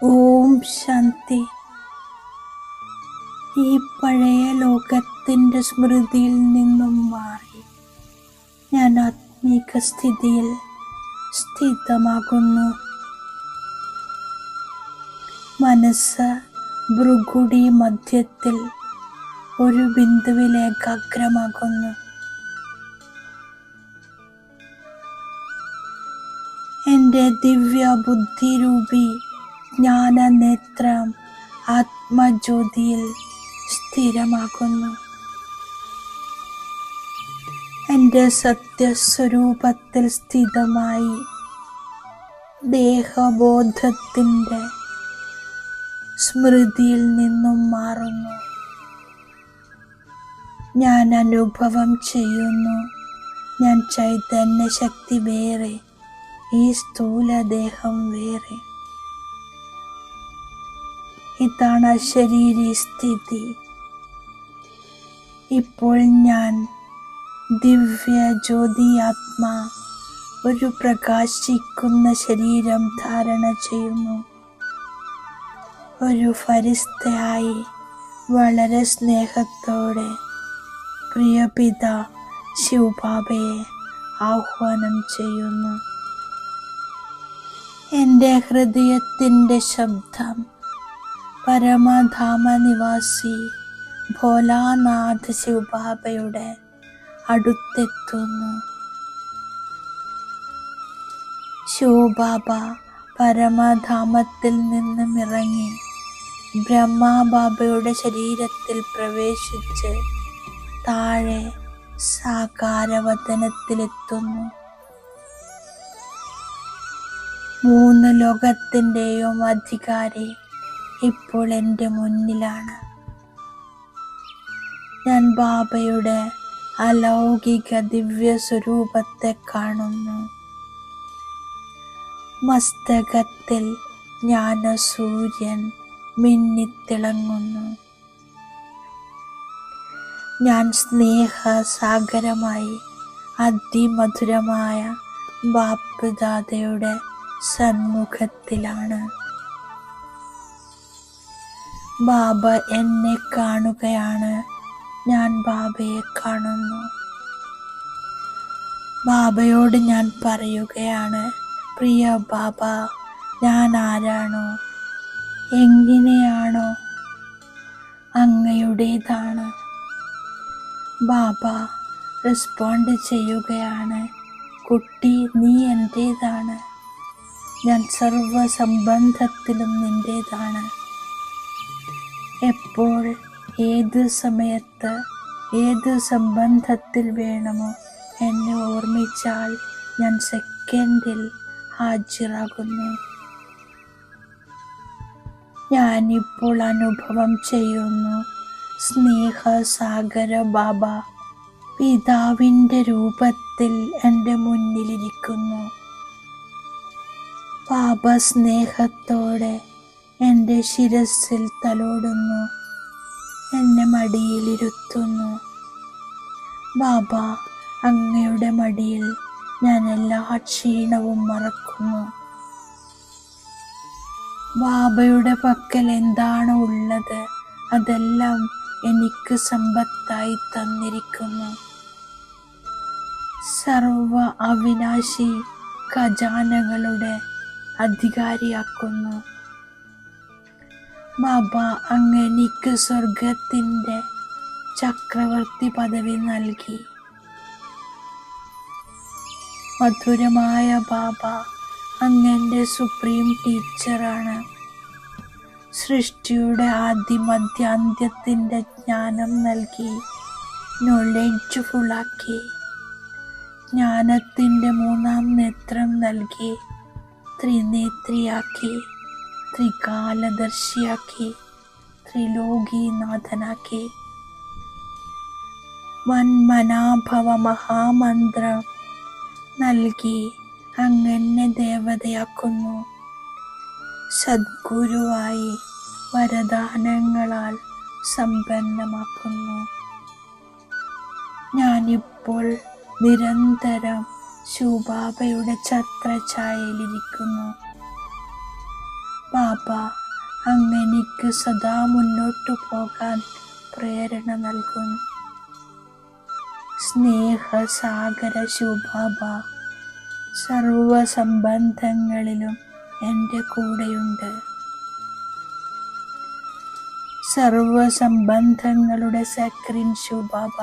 ഓം ശാന്തി. ഈ പഴയ ലോകത്തിൻ്റെ സ്മൃതിയിൽ നിന്നും മാറി ഞാൻ ആത്മീക സ്ഥിതിയിൽ സ്ഥിതമാകുന്നു. മനസ്സ് ഭ്രുകുടി മധ്യത്തിൽ ഒരു ബിന്ദുവിൽ ഏകാഗ്രമാകുന്നു. എൻ്റെ ദിവ്യ ബുദ്ധിരൂപി ജ്ഞാനനേത്രം ആത്മജ്യോതിയിൽ സ്ഥിരമാകുന്നു. എൻ്റെ സത്യസ്വരൂപത്തിൽ സ്ഥിതമായി ദേഹബോധത്തിൻ്റെ സ്മൃതിയിൽ നിന്നും മാറുന്നു. ഞാൻ അനുഭവം ചെയ്യുന്നു, ഞാൻ ചൈതന്യശക്തി വേറെ, ഈ സ്ഥൂലദേഹം വേറെ. ഇതാണ് അശരീരി സ്ഥിതി. ഇപ്പോൾ ഞാൻ ദിവ്യ ജ്യോതി ആത്മാ ഒരു പ്രകാശിക്കുന്ന ശരീരം ധാരണ ചെയ്യുന്നു. ഒരു ഫരിസ്തയായി വളരെ സ്നേഹത്തോടെ പ്രിയപിത ശിവബാബയെ ആഹ്വാനം ചെയ്യുന്നു. എൻ്റെ ഹൃദയത്തിൻ്റെ ശബ്ദം പരമധാമ നിവാസി ഭോലാനാഥ് ശിവബാബയുടെ അടുത്തെത്തുന്നു. ശിവബാബ പരമധാമത്തിൽ നിന്നും ഇറങ്ങി ബ്രഹ്മബാബയുടെ ശരീരത്തിൽ പ്രവേശിച്ച് താഴെ സാകാരവതനത്തിലെത്തുന്നു. 3 ലോകത്തിൻ്റെയും അധികാരി ഇപ്പോൾ എൻ്റെ മുന്നിലാണ്. ഞാൻ ബാബയുടെ അലൗകിക ദിവ്യ സ്വരൂപത്തെ കാണുന്നു. മസ്തകത്തിൽ ജ്ഞാനസൂര്യൻ മിന്നിത്തിളങ്ങുന്നു. ഞാൻ സ്നേഹസാഗരമായി അതിമധുരമായ ബാപ്ദാദയുടെ സന്മുഖത്തിലാണ്. ബാബ എന്നെ കാണുകയാണ്, ഞാൻ ബാബയെ കാണുന്നു. ബാബയോട് ഞാൻ പറയുകയാണ്, പ്രിയ ബാബ, ഞാൻ ആരാണോ എങ്ങനെയാണോ അങ്ങയുടേതാണ്. ബാബ റെസ്പോണ്ട് ചെയ്യുകയാണ്, കുട്ടി, നീ എൻ്റേതാണ്. ഞാൻ സർവസംബന്ധത്തിലും നിൻ്റേതാണ്. എപ്പോൾ, ഏത് സമയത്ത്, ഏത് സംബന്ധത്തിൽ വേണമോ എന്നെ ഓർമ്മിച്ചാൽ ഞാൻ സെക്കൻഡിൽ ഹാജരാകുന്നു. ഞാനിപ്പോൾ അനുഭവം ചെയ്യുന്നു, സ്നേഹസാഗര ബാബ പിതാവിൻ്റെ രൂപത്തിൽ എൻ്റെ മുന്നിലിരിക്കുന്നു. ബാബ സ്നേഹത്തോടെ എൻ്റെ ശിരസിൽ തലോടുന്നു, എന്നെ മടിയിലിരുത്തുന്നു. ബാബ, അങ്ങയുടെ മടിയിൽ ഞാൻ എല്ലാ ക്ഷീണവും മറക്കുന്നു. ബാബയുടെ പക്കൽ എന്താണോ ഉള്ളത് അതെല്ലാം എനിക്ക് സമ്പത്തായി തന്നിരിക്കുന്നു. സർവ അവിനാശി ഖജാനകളുടെ അധികാരിയാക്കുന്നു. ബാബ, അങ്ങ് എനിക്ക് സ്വർഗത്തിൻ്റെ ചക്രവർത്തി പദവി നൽകി. മധുരമായ ബാബ, അങ്ങൻ്റെ സുപ്രീം ടീച്ചറാണ്. സൃഷ്ടിയുടെ ആദിമധ്യാന്ത്യത്തിൻ്റെ ജ്ഞാനം നൽകി, നോളേജ്ഫുള്ളാക്കി. ജ്ഞാനത്തിൻ്റെ 3ാം നേത്രം നൽകി, ത്രിനേത്രിയാക്കി, ത്രികാലദർശിയാക്കി, ത്രിലോകീനാഥനാക്കി. മന്മനാഭവ മഹാമന്ത്രം നൽകി അങ്ങനെ ദേവതയാക്കുന്നു. സദ്ഗുരുവായി വരദാനങ്ങളാൽ സമ്പന്നമാക്കുന്നു. ഞാനിപ്പോൾ നിരന്തരം ശിവബാബയുടെ ഛത്രഛായയിലിരിക്കുന്നു. ബാബ ബാബ അങ്ങെനിക്ക് സദാ മുന്നോട്ടു പോകാൻ പ്രേരണ നൽകുന്നു. സ്നേഹസാഗര ശിവബാബ സർവ സംബന്ധങ്ങളിലും എൻ്റെ കൂടെയുണ്ട്. സർവ സംബന്ധങ്ങളുടെ സക്രീൻ ശിവബാബ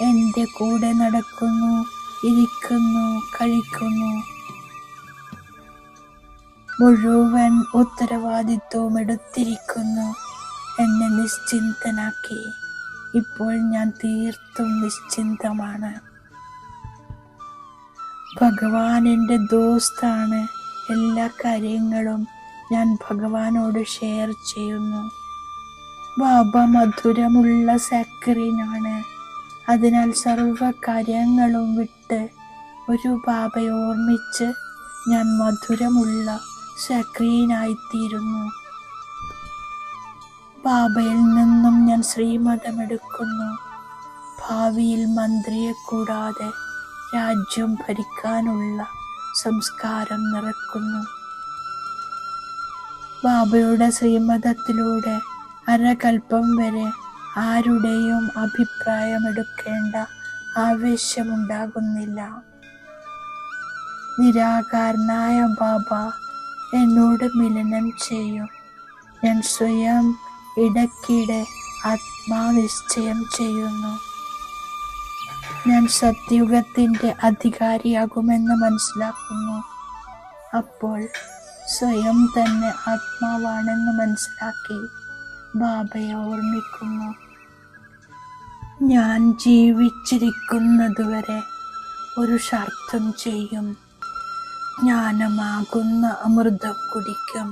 എൻ്റെ കൂടെ നടക്കുന്നു, ഇരിക്കുന്നു, കഴിക്കുന്നു. മുഴുവൻ ഉത്തരവാദിത്വവും എടുത്തിരിക്കുന്നു. എന്നെ നിശ്ചിന്തനാക്കി. ഇപ്പോൾ ഞാൻ തീർത്തും നിശ്ചിന്തമാണ്. ഭഗവാൻ എൻ്റെ ദോസ്താണ്. എല്ലാ കാര്യങ്ങളും ഞാൻ ഭഗവാനോട് ഷെയർ ചെയ്യുന്നു. ബാബ മധുരമുള്ള സക്രീനാണ്. അതിനാൽ സർവ കാര്യങ്ങളും വിട്ട് ഒരു ബാബയെ ഓർമ്മിച്ച് ഞാൻ മധുരമുള്ള സക്രീനായിത്തീരുന്നു. ബാബയിൽ നിന്നും ഞാൻ ശ്രീമതമെടുക്കുന്നു. ഭാവിയിൽ മന്ത്രിയെ കൂടാതെ രാജ്യം ഭരിക്കാനുള്ള സംസ്കാരം നിറക്കുന്നു. ബാബയുടെ ശ്രീമതത്തിലൂടെ അരകൽപ്പം വരെ ആരുടെയും അഭിപ്രായമെടുക്കേണ്ട ആവശ്യമുണ്ടാകുന്നില്ല. നിരാകാരനായ ബാബ എന്നോട് മിലനം ചെയ്യും. ഞാൻ സ്വയം ഇടയ്ക്കിടെ ആത്മാനിശ്ചയം ചെയ്യുന്നു. ഞാൻ സത്യുഗത്തിൻ്റെ അധികാരിയാകുമെന്ന് മനസ്സിലാക്കുന്നു. അപ്പോൾ സ്വയം തന്നെ ആത്മാവാണെന്ന് മനസ്സിലാക്കി ബാബയെ ഓർമ്മിക്കുന്നു. ഞാൻ ജീവിച്ചിരിക്കുന്നതുവരെ പുരുഷാർത്ഥം ചെയ്യും. ജ്ഞാനമാകുന്ന അമൃതം കുടിക്കും.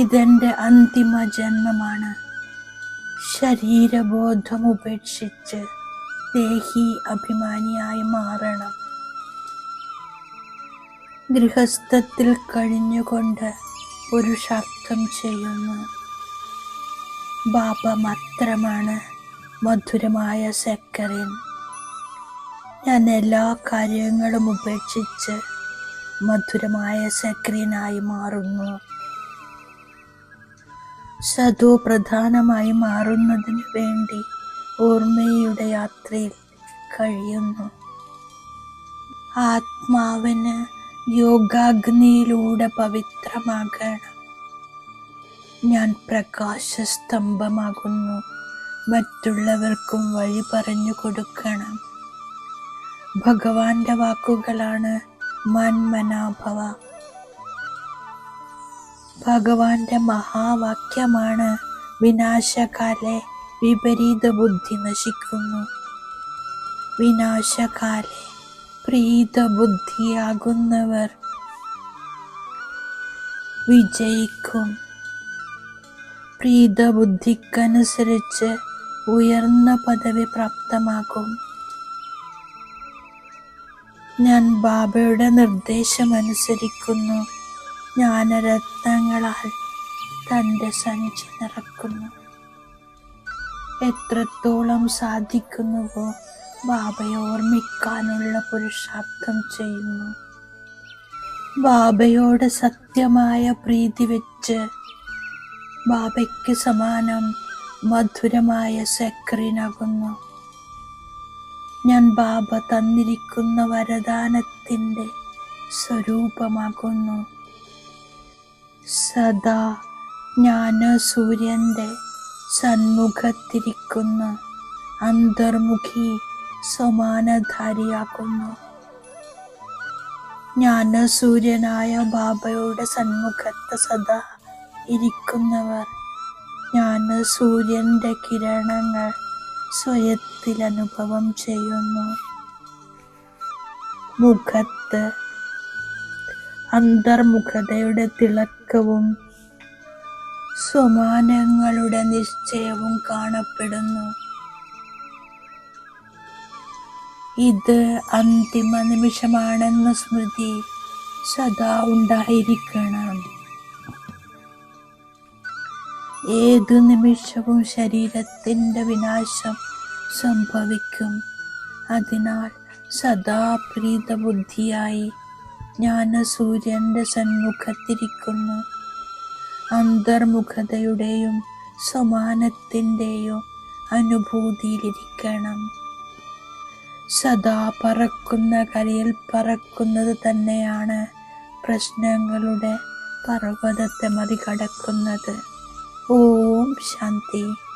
ഇതെൻ്റെ അന്തിമ ജന്മമാണ്. ശരീരബോധം ഉപേക്ഷിച്ച് ദേഹി അഭിമാനിയായി മാറണം. ഗൃഹസ്ഥത്തിൽ കഴിഞ്ഞുകൊണ്ട് പുരുഷാർത്ഥം ചെയ്യുന്നു. ബാബ മാത്രമാണ് മധുരമായ സക്രീൻ. ഞാൻ എല്ലാ കാര്യങ്ങളും ഉപേക്ഷിച്ച് മധുരമായ സക്രീനായി മാറുന്നു. സദോ പ്രധാനമായി മാറുന്നതിന് വേണ്ടി ഓർമ്മയുടെ യാത്രയിൽ കഴിയുന്നു. ആത്മാവിന് യോഗാഗ്നിയിലൂടെ പവിത്രമാകണം. ഞാൻ പ്രകാശസ്തംഭമാകുന്നു. മറ്റുള്ളവർക്കും വഴി പറഞ്ഞു കൊടുക്കണം. ഭഗവാന്റെ വാക്കുകളാണ് മന്മനാഭവ. ഭഗവാന്റെ മഹാവാക്യമാണ് വിനാശകാലെ വിപരീത ബുദ്ധി നശിക്കുന്നു. വിനാശകാലെ പ്രീത ബുദ്ധിയാകുന്നവർ വിജയിക്കും. പ്രീത ബുദ്ധിക്കനുസരിച്ച് ഉയർന്ന പദവി പ്രാപ്തമാകും. ഞാൻ ബാബയുടെ നിർദ്ദേശമനുസരിക്കുന്നു. ജ്ഞാനരത്നങ്ങളാൽ തൻ്റെ സഞ്ചി നിറക്കുന്നു. എത്രത്തോളം സാധിക്കുന്നുവോ ബാബയെ ഓർമ്മിക്കാനുള്ള പുരുഷാർത്ഥം ചെയ്യുന്നു. ബാബയോട് സത്യമായ പ്രീതി വെച്ച് ബാബയ്ക്ക് സമാനം മധുരമായ സക്രീനാകുന്നു. ഞാൻ ബാബ തന്നിരിക്കുന്ന വരദാനത്തിൻ്റെ സ്വരൂപമാകുന്നു. സദാ ജ്ഞാനസൂര്യൻ്റെ സന്മുഖത്തിരിക്കുന്ന അന്തർമുഖി സമാനധാരിയാകുന്നു. ജ്ഞാനസൂര്യനായ ബാബയുടെ സന്മുഖത്ത് സദാ ഇരിക്കുന്നവർ ജ്ഞാനസൂര്യൻ്റെ കിരണങ്ങൾ സ്വയത്തിൽ അനുഭവം ചെയ്യുന്നു. മുഖത്ത് അന്തർമുഖതയുടെ തിളക്കവും സമാനങ്ങളുടെ നിശ്ചയവും കാണപ്പെടുന്നു. ഇത് അന്തിമ നിമിഷമാണെന്ന സ്മൃതി സദാ ഉണ്ടായിരിക്കണം. ഏതു നിമിഷവും ശരീരത്തിൻ്റെ വിനാശം സംഭവിക്കും. അതിനാൽ സദാ പ്രീതബുദ്ധിയായി ജ്ഞാനസൂര്യന്റെ സന്മുഖത്തിരിക്കുന്നു. അന്തർമുഖതയുടെയും സമാനത്തിൻ്റെയും അനുഭൂതിയിലിരിക്കണം. സദാ പറക്കുന്ന കരയിൽ പറക്കുന്നത് തന്നെയാണ് പ്രശ്നങ്ങളുടെ പർവ്വതത്തെ മറികടക്കുന്നത്. ഓം ശാന്തി.